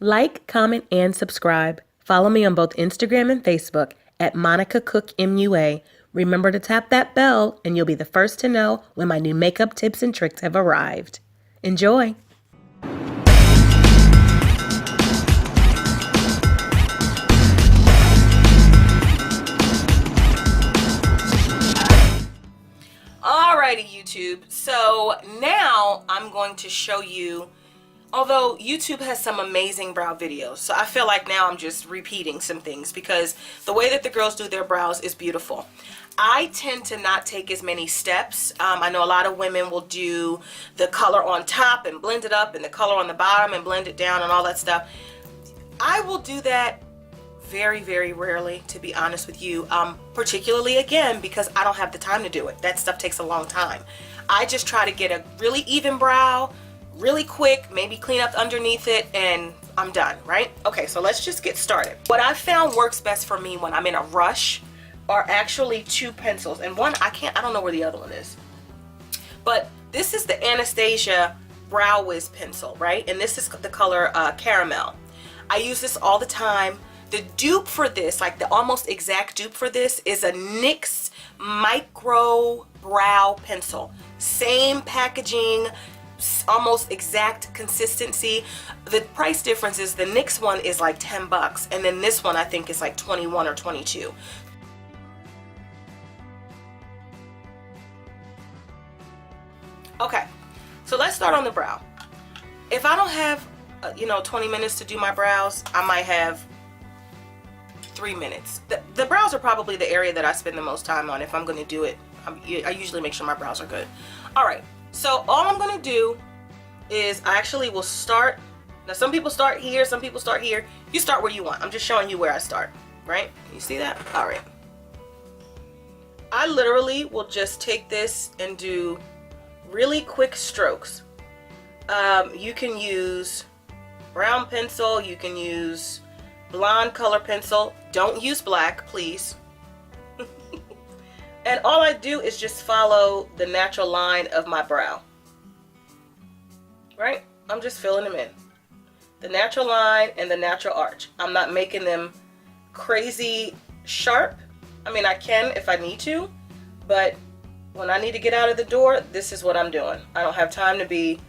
Like, comment, and subscribe. Follow me on both Instagram and Facebook at Monica Cook MUA. Remember to tap that bell and you'll be the first to know when my new makeup tips and tricks have arrived. Enjoy! Alrighty, YouTube. So now I'm going to show you, although YouTube has some amazing brow videos, so I feel like now I'm just repeating some things because the way that the girls do their brows is beautiful. I tend to not take as many steps. I know a lot of women will do the color on top and blend it up and the color on the bottom and blend it down and all that stuff. I will do that very, very rarely, to be honest with you, particularly again because I don't have the time to do it. That stuff takes a long time. I just try to get a really even brow really quick, maybe clean up underneath it, and I'm done, right? Okay, so let's just get started. What I found works best for me when I'm in a rush are actually two pencils, and one I don't know where the other one is, but this is the Anastasia Brow Wiz pencil, right? And this is the color Caramel. I use this all the time. The dupe for this, like the almost exact dupe for this, is a NYX Micro Brow Pencil. Same packaging, almost exact consistency. The price difference is the NYX one is like 10 bucks, and then this one I think is like 21 or 22. Okay, so let's start on the brow. If I don't have 20 minutes to do my brows, I might have 3 minutes. The brows are probably the area that I spend the most time on if I'm going to do it. I usually make sure my brows are good. Alright, so all I'm going to do is I actually will start. Now some people start here, some people start here. You start where you want. I'm just showing you where I start, right? You see that? Alright. I literally will just take this and do really quick strokes. You can use brown pencil, you can use blonde color pencil. Don't use black, please. And all I do is just follow the natural line of my brow. Right? I'm just filling them in. The natural line and the natural arch. I'm not making them crazy sharp. I mean, I can if I need to, but when I need to get out of the door, this is what I'm doing. I don't have time to be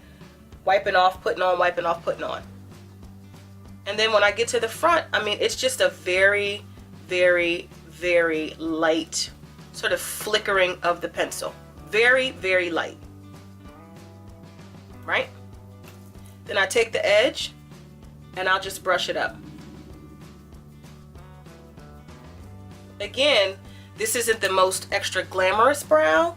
wiping off, putting on, wiping off, putting on. And then when I get to the front, I mean, it's just a very, very, very light sort of flickering of the pencil. Very, very light. Right? Then I take the edge and I'll just brush it up. Again, this isn't the most extra glamorous brow,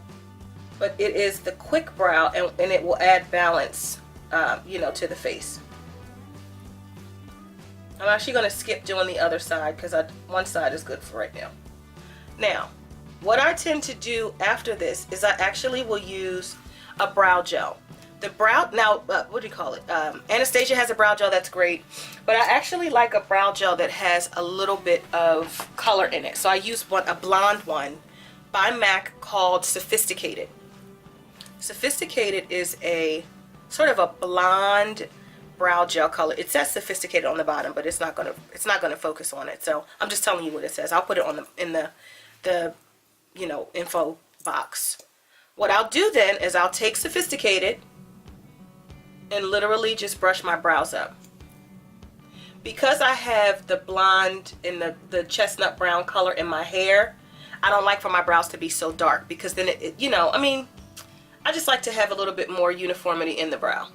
but it is the quick brow, and it will add balance, to the face. I'm actually going to skip doing the other side because one side is good for right now. Now, what I tend to do after this is I actually will use a brow gel. The brow, now, what do you call it? Anastasia has a brow gel that's great, but I actually like a brow gel that has a little bit of color in it. So I use a blonde one by MAC called Sophisticated. Sophisticated is a sort of a blonde brow gel color. It says Sophisticated on the bottom, but it's not gonna focus on it. So I'm just telling you what it says. I'll put it on in the info box. What I'll do then is I'll take Sophisticated and literally just brush my brows up. Because I have the blonde and the chestnut brown color in my hair, I don't like for my brows to be so dark because then I just like to have a little bit more uniformity in the brow.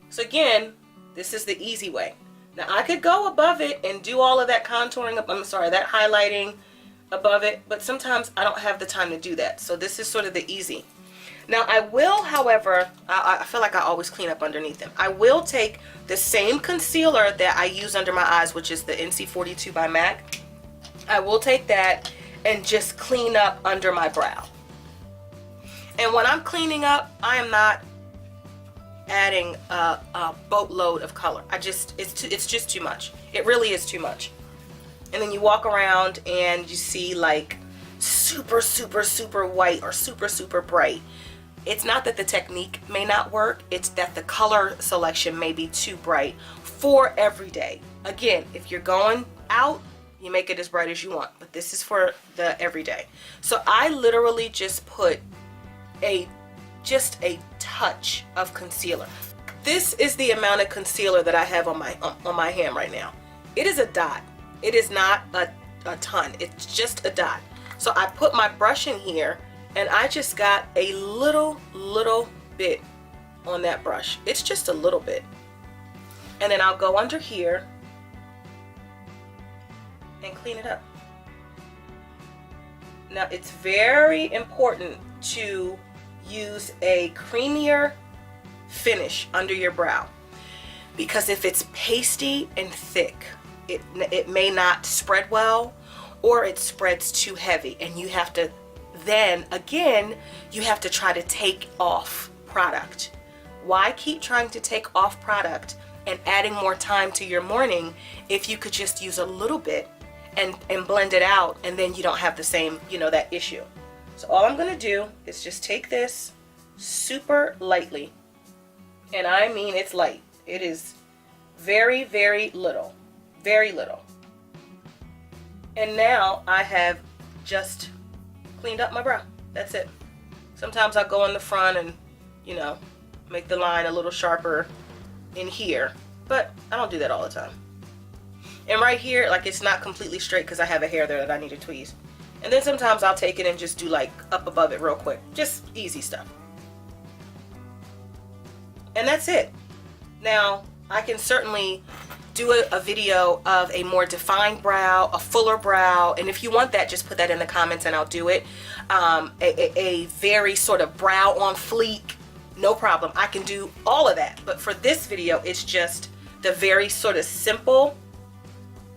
So again, this is the easy way. Now I could go above it and do all of that contouring, that highlighting above it, but sometimes I don't have the time to do that. So this is sort of the easy. Now I will, however, I feel like I always clean up underneath them. I will take the same concealer that I use under my eyes, which is the NC42 by MAC. I will take that and just clean up under my brow. And when I'm cleaning up, I am not adding a boatload of color. It's just too much. It really is too much. And then you walk around and you see like super, super, super white or super, super bright. It's not that the technique may not work, it's that the color selection may be too bright for every day. Again, if you're going out, you make it as bright as you want, but this is for the everyday. So I literally just put just a touch of concealer. This is the amount of concealer that I have on my hand right now. It is a dot. It is not a ton. It's just a dot. So I put my brush in here and I just got a little bit on that brush. It's just a little bit. And then I'll go under here and clean it up. Now it's very important to use a creamier finish under your brow, because if it's pasty and thick, it may not spread well, or it spreads too heavy, and you have to then again you have to try to take off product. Why keep trying to take off product and adding more time to your morning if you could just use a little bit and blend it out, and then you don't have the same, that issue. So all I'm gonna do is just take this super lightly, and I mean it's light. It is very, very little, very little. And now I have just cleaned up my brow. That's it. Sometimes I go in the front and, make the line a little sharper in here, but I don't do that all the time. And right here, like, it's not completely straight because I have a hair there that I need to tweeze. And then sometimes I'll take it and just do like up above it real quick. Just easy stuff. And that's it. Now, I can certainly do a video of a more defined brow, a fuller brow, and if you want that, just put that in the comments and I'll do it. A very sort of brow on fleek, no problem. I can do all of that. But for this video, it's just the very sort of simple.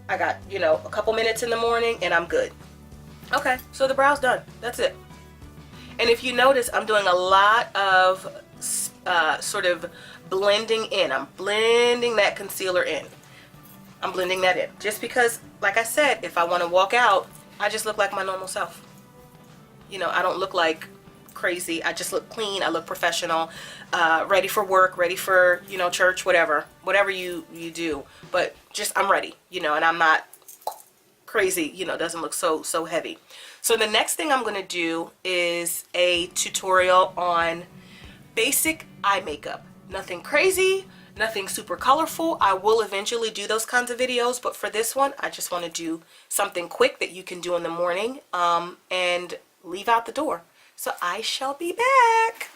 I got, a couple minutes in the morning and I'm good. Okay, so the brow's done. That's it. And if you notice, I'm doing a lot of sort of blending in. I'm blending that concealer in. I'm blending that in. Just because, like I said, if I want to walk out, I just look like my normal self. I don't look like crazy. I just look clean. I look professional, ready for work, ready for, church, whatever you do. But just, I'm ready, and I'm not crazy, doesn't look so heavy. So the next thing I'm going to do is a tutorial on basic eye makeup. Nothing crazy, nothing super colorful. I will eventually do those kinds of videos, but for this one, I just want to do something quick that you can do in the morning and leave out the door. So I shall be back.